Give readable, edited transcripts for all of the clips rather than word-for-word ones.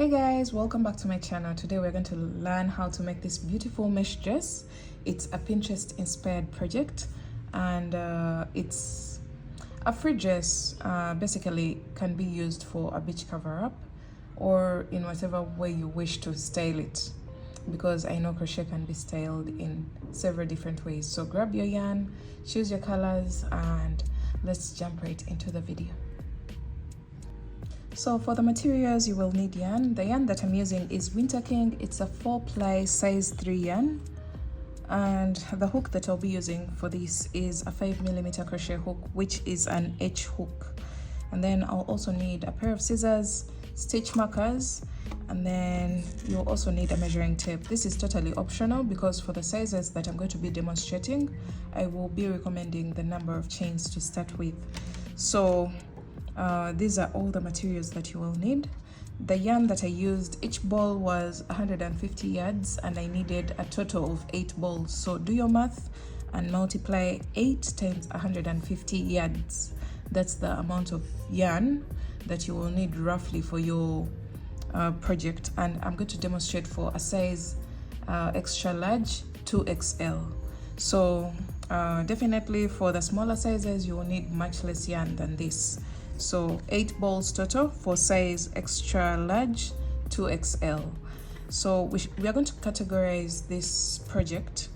Hey guys, welcome back to my channel. Today we're going to learn how to make this beautiful mesh dress. It's a Pinterest inspired project, and it's a free dress. Basically can be used for a beach cover up or in whatever way you wish to style it, because I know crochet can be styled in several different ways. So grab your yarn, choose your colors, and let's jump right into the video. So for the materials, you will need yarn. The yarn that I'm using is Winterking. It's a 4-ply size 3 yarn, and the hook that I'll be using for this is a 5mm crochet hook, which is an H hook. And then I'll also need a pair of scissors, stitch markers, and then you'll also need a measuring tape. This is totally optional because for the sizes that I'm going to be demonstrating, I will be recommending the number of chains to start with. So these are all the materials that you will need. The yarn that I used, each ball was 150 yards, and I needed a total of 8 balls. So do your math and multiply 8 times 150 yards. That's the amount of yarn that you will need roughly for your project. And I'm going to demonstrate for a size extra large 2XL. So definitely for the smaller sizes, you will need much less yarn than this. So 8 balls total for size extra large 2XL. So we are going to categorize this project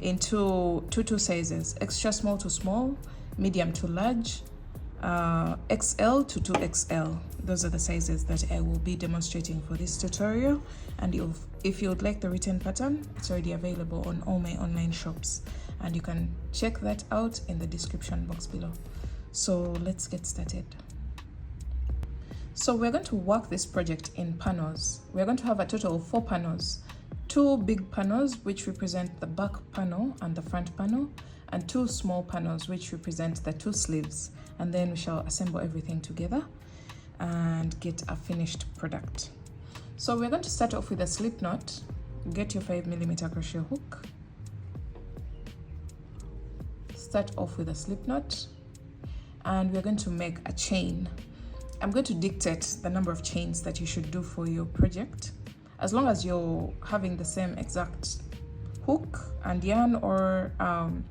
into two sizes: extra small to small, medium to large, XL to 2XL. Those are the sizes that I will be demonstrating for this tutorial. And if you would like the written pattern, it's already available on all my online shops, and you can check that out in the description box below. So let's get started. So we're going to work this project in panels. We're going to have a total of 4 panels. 2 big panels which represent the back panel and the front panel, and 2 small panels which represent the 2 sleeves. And then we shall assemble everything together and get a finished product. So we're going to start off with a slip knot. Get your 5mm crochet hook. Start off with a slip knot, and we're going to make a chain. I'm going to dictate the number of chains that you should do for your project, as long as you're having the same exact hook and yarn, or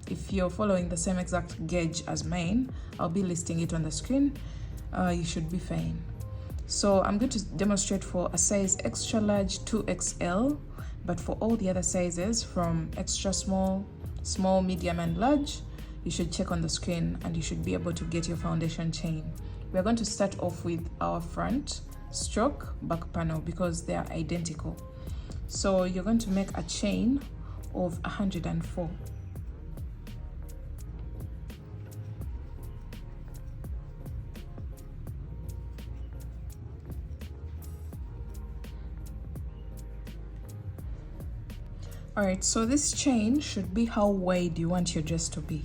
if you're following the same exact gauge as mine, I'll be listing it on the screen. You should be fine. So I'm going to demonstrate for a size extra large 2XL, but for all the other sizes from extra small, small, medium, and large, you should check on the screen and you should be able to get your foundation chain. We're going to start off with our front stroke back panel because they are identical. So you're going to make a chain of 104. All right, so this chain should be how wide you want your dress to be.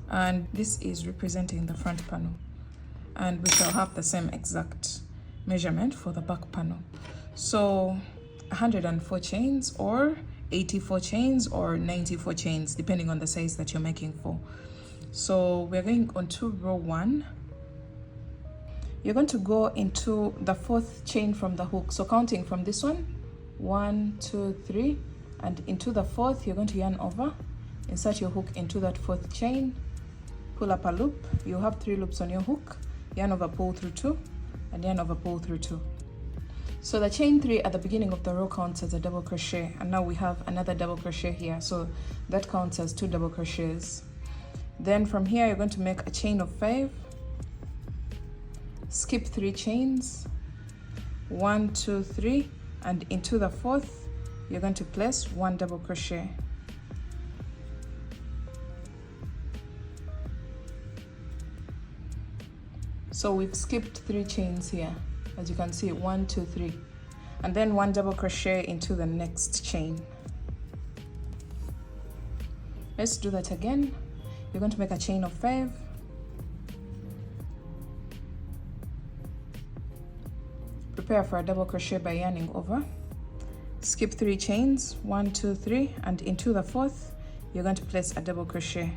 And this is representing the front panel, and we shall have the same exact measurement for the back panel. So 104 chains, or 84 chains, or 94 chains, depending on the size that you're making for. So we're going on to row 1. You're going to go into the 4th chain from the hook. So counting from this one, 1, 2, 3, and into the 4th, you're going to yarn over, insert your hook into that 4th chain, pull up a loop. You have 3 loops on your hook, yarn over, pull through 2, and yarn over, pull through 2. So the chain 3 at the beginning of the row counts as a double crochet, and now we have another double crochet here, so that counts as 2 double crochets. Then from here, you're going to make a chain of 5, skip 3 chains, 1, 2, 3, and into the 4th, you're going to place 1 double crochet. So we've skipped 3 chains here, as you can see, 1, 2, 3, and then 1 double crochet into the next chain. Let's do that again. You're going to make a chain of 5, prepare for a double crochet by yarning over, skip 3 chains, 1, 2, 3, and into the 4th, you're going to place a double crochet,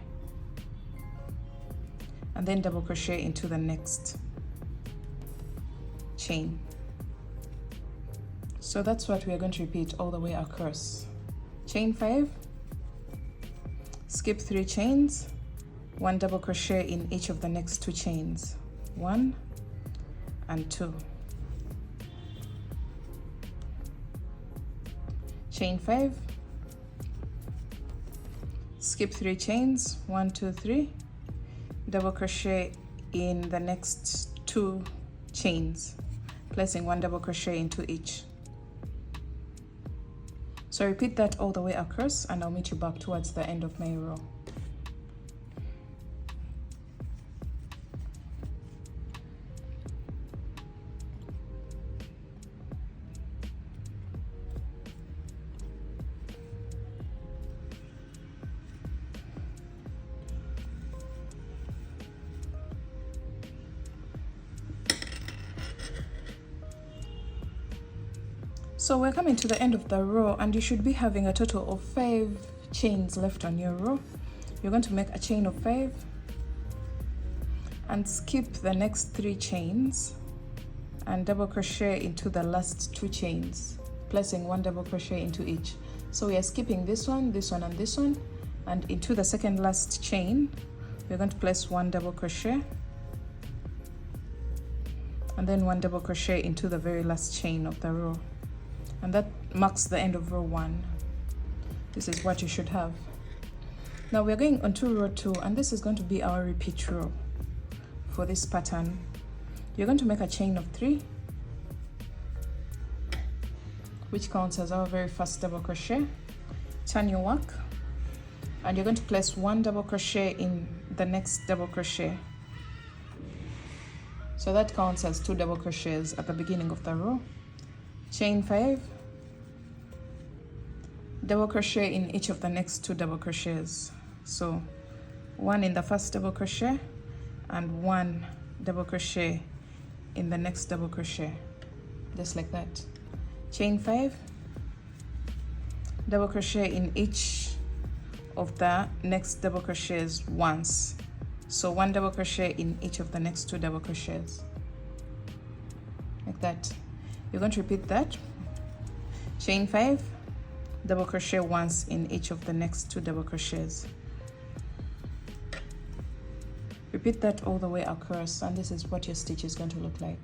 and then double crochet into the next chain. So that's what we are going to repeat all the way across. Chain 5, skip 3 chains, 1 double crochet in each of the next 2 chains, 1 and 2. Chain 5, skip 3 chains, 1 2 3, double crochet in the next 2 chains, placing 1 double crochet into each. So repeat that all the way across, and I'll meet you back towards the end of my row. So we're coming to the end of the row, and you should be having a total of 5 chains left on your row. You're going to make a chain of 5 and skip the next 3 chains and double crochet into the last 2 chains, placing 1 double crochet into each. So we are skipping this one, and this one, and into the second last chain we're going to place 1 double crochet and then 1 double crochet into the very last chain of the row. And that marks the end of row 1. This is what you should have. Now we're going on to row 2, and this is going to be our repeat row for this pattern. You're going to make a chain of 3, which counts as our very first double crochet. Turn your work, and you're going to place 1 double crochet in the next double crochet. So that counts as 2 double crochets at the beginning of the row. Chain 5, double crochet in each of the next 2 double crochets. So 1 in the first double crochet and 1 double crochet in the next double crochet, just like that. Chain 5, double crochet in each of the next double crochets once. So 1 double crochet in each of the next 2 double crochets, like that. You're going to repeat that. Chain 5, double crochet once in each of the next 2 double crochets. Repeat that all the way across, and this is what your stitch is going to look like.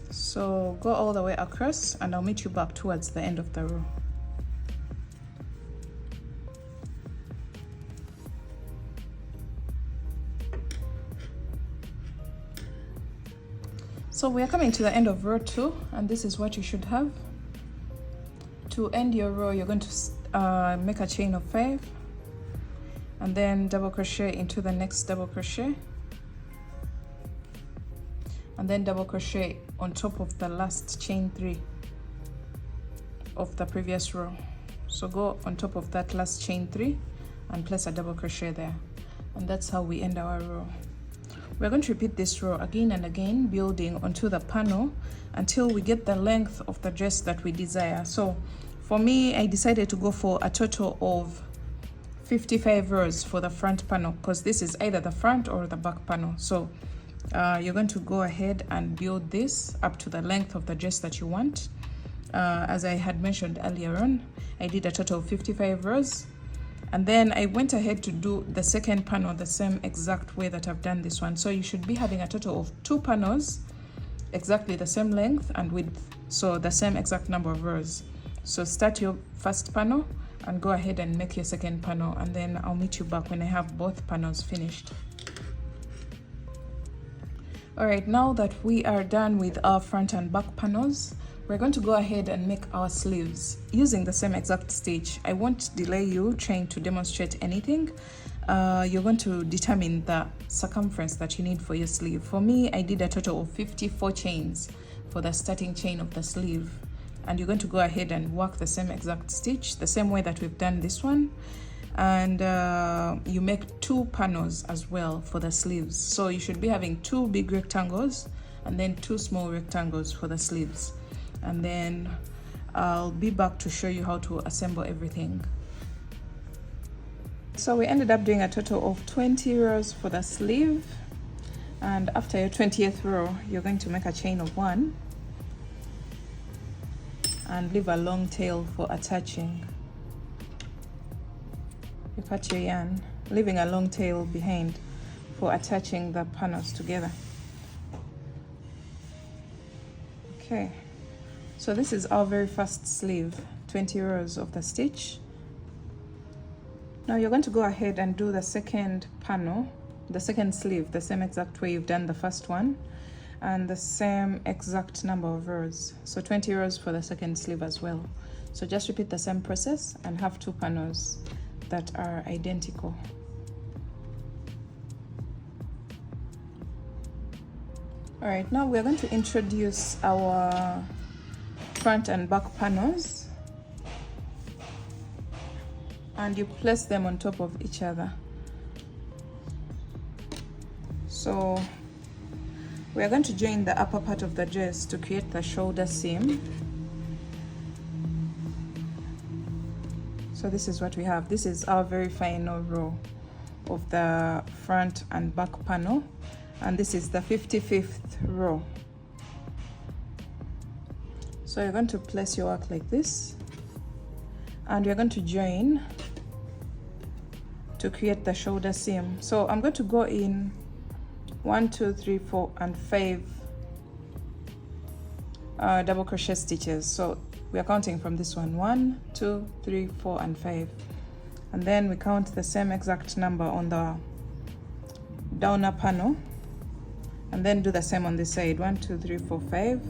So go all the way across, and I'll meet you back towards the end of the row. So we are coming to the end of row 2, and this is what you should have. To end your row, you're going to make a chain of 5 and then double crochet into the next double crochet, and then double crochet on top of the last chain 3 of the previous row. So go on top of that last chain 3 and place a double crochet there, and that's how we end our row. We're going to repeat this row again and again, building onto the panel until we get the length of the dress that we desire. So for me, I decided to go for a total of 55 rows for the front panel, because this is either the front or the back panel. So you're going to go ahead and build this up to the length of the dress that you want. As I had mentioned earlier on, I did a total of 55 rows. And then I went ahead to do the second panel the same exact way that I've done this one. So you should be having a total of 2 panels, exactly the same length and width, so the same exact number of rows. So start your first panel and go ahead and make your second panel, and then I'll meet you back when I have both panels finished. All right, now that we are done with our front and back panels, we're going to go ahead and make our sleeves using the same exact stitch. I won't delay you trying to demonstrate anything. You're going to determine the circumference that you need for your sleeve. For me, I did a total of 54 chains for the starting chain of the sleeve, and you're going to go ahead and work the same exact stitch the same way that we've done this one, and you make 2 panels as well for the sleeves. So you should be having 2 big rectangles and then 2 small rectangles for the sleeves. And then I'll be back to show you how to assemble everything. so we ended up doing a total of 20 rows for the sleeve, and after your 20th row you're going to make a chain of 1 and leave a long tail for attaching. You cut your yarn, leaving a long tail behind for attaching the panels together. Okay, so this is our very first sleeve, 20 rows of the stitch. Now you're going to go ahead and do the second panel, the second sleeve, the same exact way you've done the first one, and the same exact number of rows. So 20 rows for the second sleeve as well. So just repeat the same process and have 2 panels that are identical. All right, now we're going to introduce our front and back panels, and you place them on top of each other. So we are going to join the upper part of the dress to create the shoulder seam. So this is what we have. This is our very final row of the front and back panel, and this is the 55th row. So you're going to place your work like this, and you're going to join to create the shoulder seam. So I'm going to go in 1, 2, 3, 4, and 5 double crochet stitches. So we are counting from this one: 1, 2, 3, 4, and 5, and then we count the same exact number on the downer panel, and then do the same on this side: 1, 2, 3, 4, 5,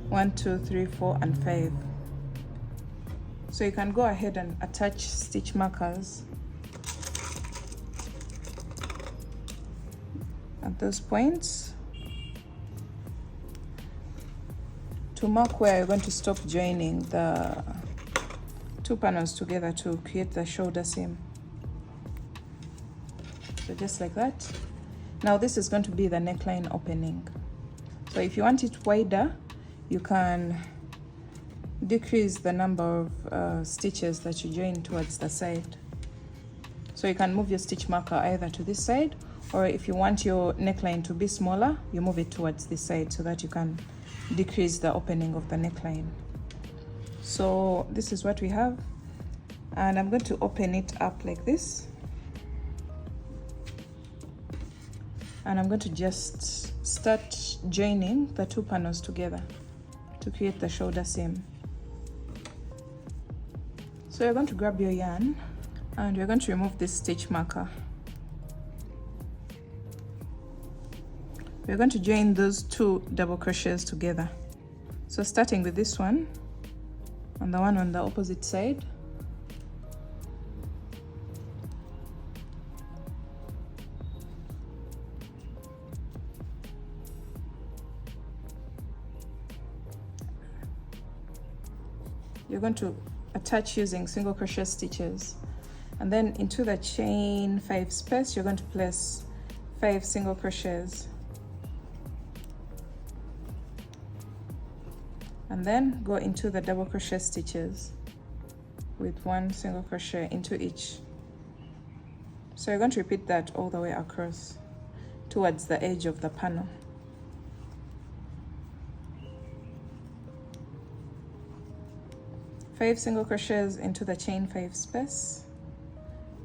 1, 2, 3, 4, and 5. So you can go ahead and attach stitch markers at those points to mark where you're going to stop joining the 2 panels together to create the shoulder seam. So just like that. Now this is going to be the neckline opening. So if you want it wider, you can decrease the number of stitches that you join towards the side. So you can move your stitch marker either to this side, or if you want your neckline to be smaller, you move it towards this side so that you can decrease the opening of the neckline. So this is what we have, and I'm going to open it up like this, and I'm going to just start joining the 2 panels together to create the shoulder seam. So you're going to grab your yarn and you're going to remove this stitch marker. We're going to join those 2 double crochets together. So starting with this one and the one on the opposite side, you're going to attach using single crochet stitches, and then into the chain 5 space you're going to place 5 single crochets, and then go into the double crochet stitches with 1 single crochet into each. So you're going to repeat that all the way across towards the edge of the panel. Five single crochets into the chain 5 space,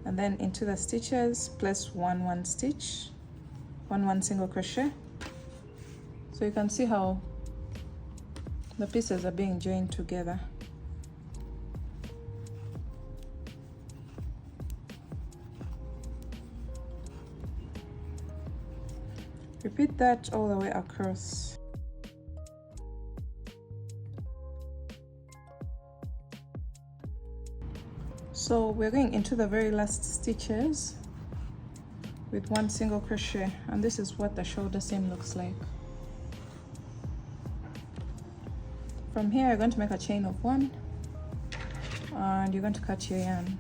and then into the stitches place 1 stitch, 1 single crochet. So you can see how the pieces are being joined together. Repeat that all the way across. So we're going into the very last stitches with 1 single crochet, and this is what the shoulder seam looks like. From here you're going to make a chain of 1 and you're going to cut your yarn.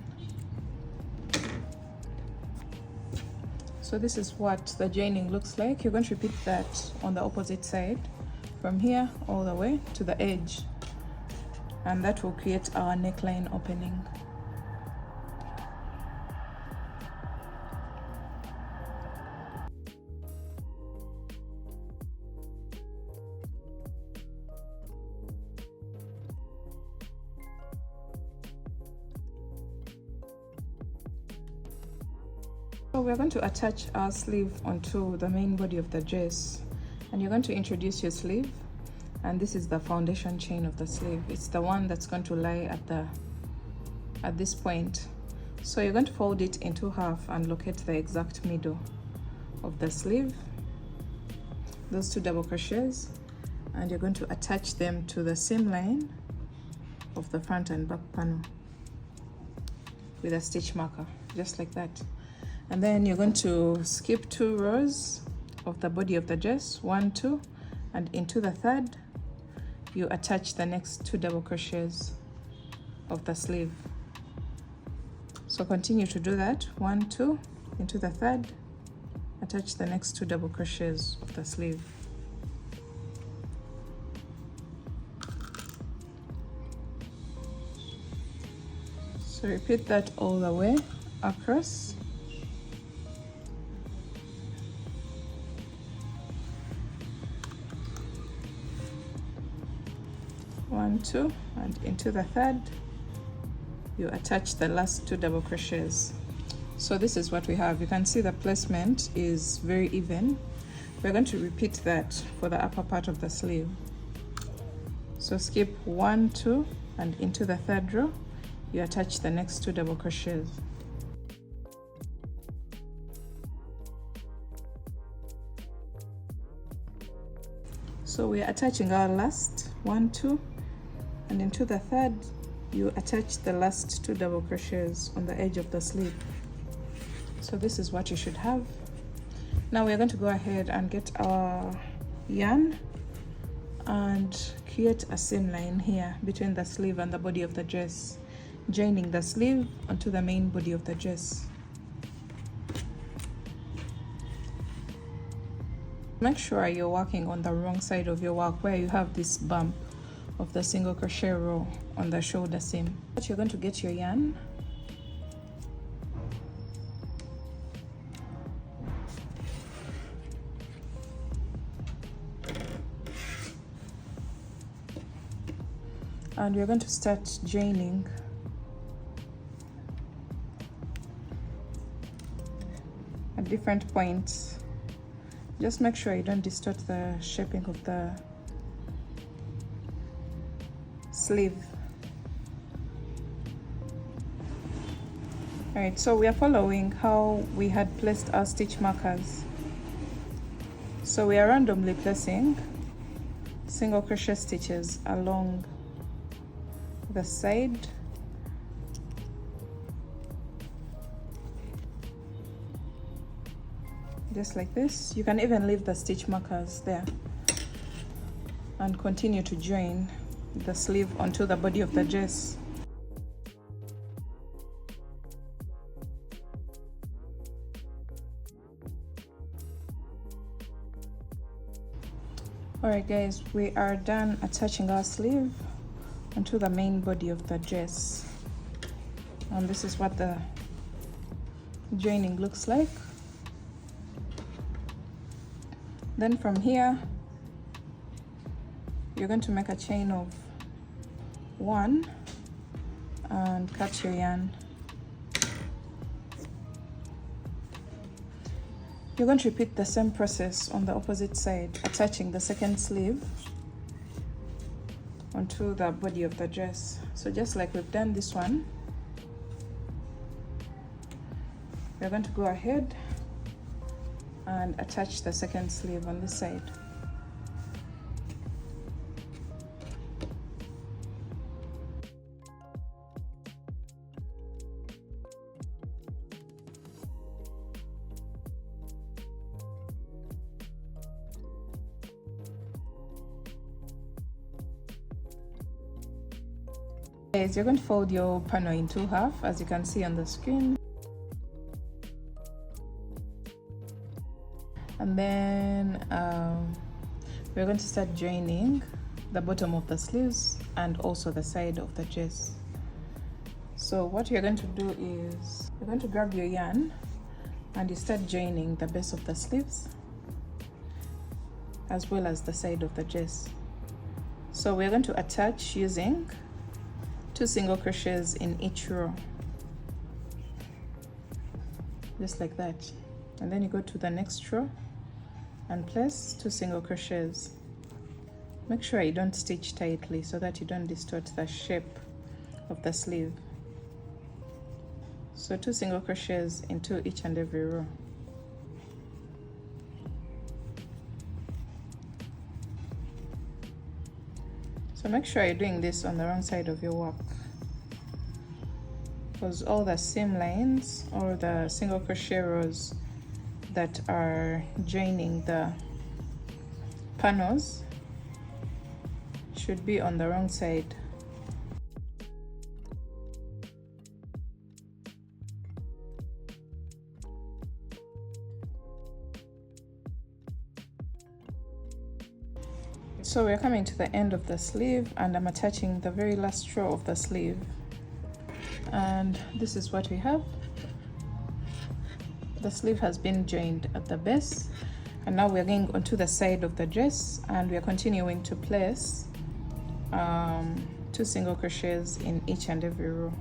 So this is what the joining looks like. You're going to repeat that on the opposite side from here all the way to the edge, and that will create our neckline opening. So we're going to attach our sleeve onto the main body of the dress, and you're going to introduce your sleeve, and this is the foundation chain of the sleeve. It's the one that's going to lie at this point. So you're going to fold it into half and locate the exact middle of the sleeve, those 2 double crochets, and you're going to attach them to the seam line of the front and back panel with a stitch marker, just like that. And then you're going to skip 2 rows of the body of the dress, 1, 2, and into the third you attach the next 2 double crochets of the sleeve. So continue to do that, 1, 2, into the third, attach the next 2 double crochets of the sleeve. So repeat that all the way across. One, 2, and into the third you attach the last 2 double crochets. So this is what we have. You can see the placement is very even. We're going to repeat that for the upper part of the sleeve. So skip 1, 2, and into the third row you attach the next 2 double crochets. So we're attaching our last 1, 2, and into the third you attach the last 2 double crochets on the edge of the sleeve. So this is what you should have. Now we're going to go ahead and get our yarn and create a seam line here between the sleeve and the body of the dress, joining the sleeve onto the main body of the dress. Make sure you're working on the wrong side of your work, where you have this bump of the single crochet row on the shoulder seam. But you're going to get your yarn and we're going to start joining at different points. Just make sure you don't distort the shaping of the sleeve. All right, so we are following how we had placed our stitch markers. So we are randomly placing single crochet stitches along the side just like this. You can even leave the stitch markers there and continue to join the sleeve onto the body of the dress. Alright guys, we are done attaching our sleeve onto the main body of the dress, and this is what the joining looks like. Then from here you're going to make a chain of 1 and cut your yarn. You're going to repeat the same process on the opposite side, attaching the second sleeve onto the body of the dress. So just like we've done this one, we're going to go ahead and attach the second sleeve on this side. You're going to fold your panel in 2 halves, as you can see on the screen, and then we're going to start joining the bottom of the sleeves and also the side of the dress. So what you're going to do is you're going to grab your yarn and you start joining the base of the sleeves as well as the side of the dress. So we're going to attach using 2 single crochets in each row. just like that. And then you go to the next row and place 2 single crochets. Make sure you don't stitch tightly so that you don't distort the shape of the sleeve. So 2 single crochets into each and every row. So make sure you're doing this on the wrong side of your work, because all the seam lines or the single crochet rows that are joining the panels should be on the wrong side. So we're coming to the end of the sleeve, and I'm attaching the very last row of the sleeve, and this is what we have. The sleeve has been joined at the base, and now we're going onto the side of the dress, and we're continuing to place 2 single crochets in each and every row.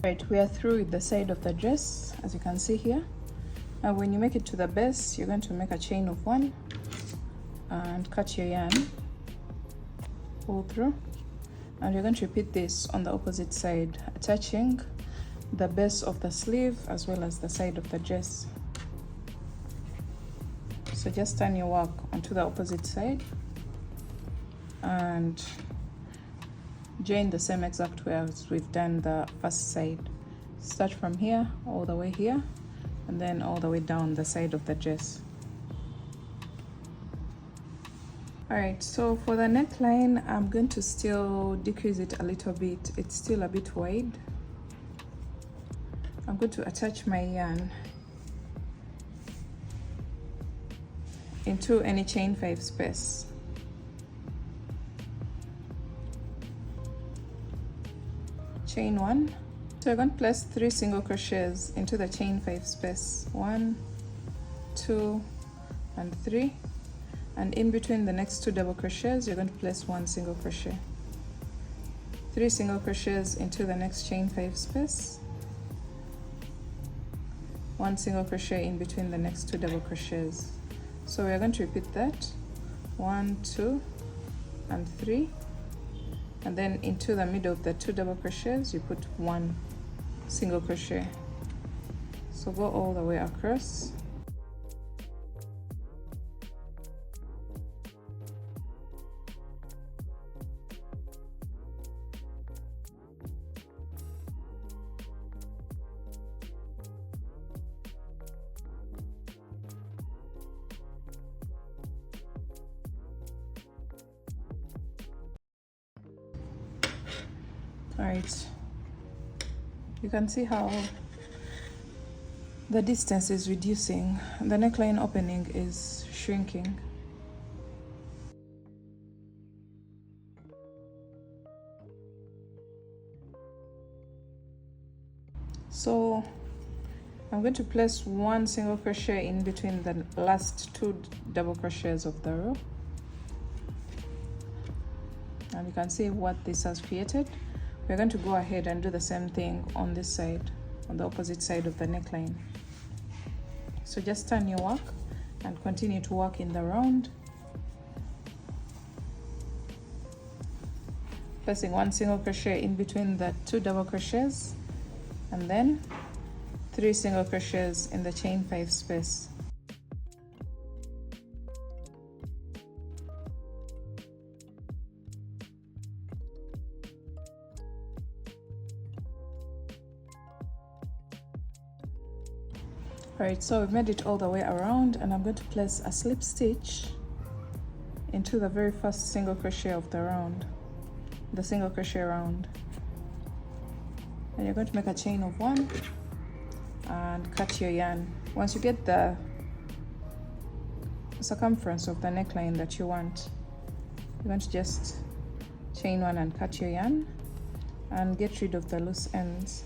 Right, we are through with the side of the dress, as you can see here. Now when you make it to the base, you're going to make a chain of 1 and cut your yarn, pull through, and you're going to repeat this on the opposite side, attaching the base of the sleeve as well as the side of the dress. So just turn your work onto the opposite side and join the same exact way as we've done the first side. Start from here all the way here, and then all the way down the side of the dress. All right, so for the neckline, I'm going to still decrease it a little bit. It's still a bit wide. I'm going to attach my yarn into any chain 5 space. Chain 1. So we're going to place 3 single crochets into the chain 5 space. 1, 2, and 3. And in between the next 2 double crochets, you're going to place 1 single crochet. 3 single crochets into the next chain 5 space. 1 single crochet in between the next 2 double crochets. So we're going to repeat that. 1, 2, and 3. And then into the middle of the 2 double crochets, you put 1 single crochet. So go all the way across. All right, you can see how the distance is reducing. The neckline opening is shrinking. So I'm going to place 1 single crochet in between the last 2 double crochets of the row, and you can see what this has created. We're going to go ahead and do the same thing on this side, on the opposite side of the neckline. So just turn your work and continue to work in the round, placing 1 single crochet in between the 2 double crochets, and then 3 single crochets in the chain 5 space. Alright, so we've made it all the way around, and I'm going to place a slip stitch into the very first single crochet of the round, the single crochet round. And you're going to make a chain of 1 and cut your yarn. Once you get the circumference of the neckline that you want, you're going to just chain 1 and cut your yarn and get rid of the loose ends.